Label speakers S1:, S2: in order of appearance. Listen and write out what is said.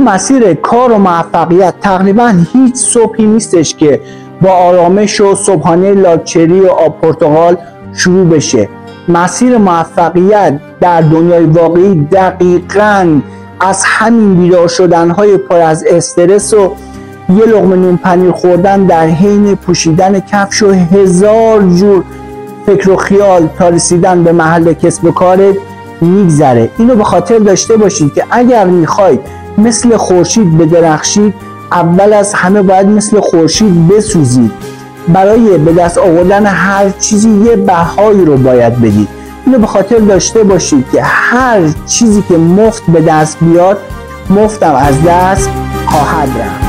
S1: مسیر کار و موفقیت تقریبا هیچ صبحی نیستش که با آرامش و صبحانه لاکچری و آب پرتقال شروع بشه. مسیر موفقیت در دنیای واقعی دقیقاً از همین بیدار شدن‌های پر از استرس و یه لقمه نون پنیر خوردن در حین پوشیدن کفش و هزار جور فکر و خیال تا رسیدن به محل کسب و کارت میگذره. اینو به خاطر داشته باشید که اگر میخواید مثل خورشید بدرخشید، اول از همه باید مثل خورشید بسوزید. برای به دست آوردن هر چیزی یه بهایی رو باید بدید. اینو به خاطر داشته باشید که هر چیزی که مفت به دست بیاد، مفتم از دست خواهد رفت.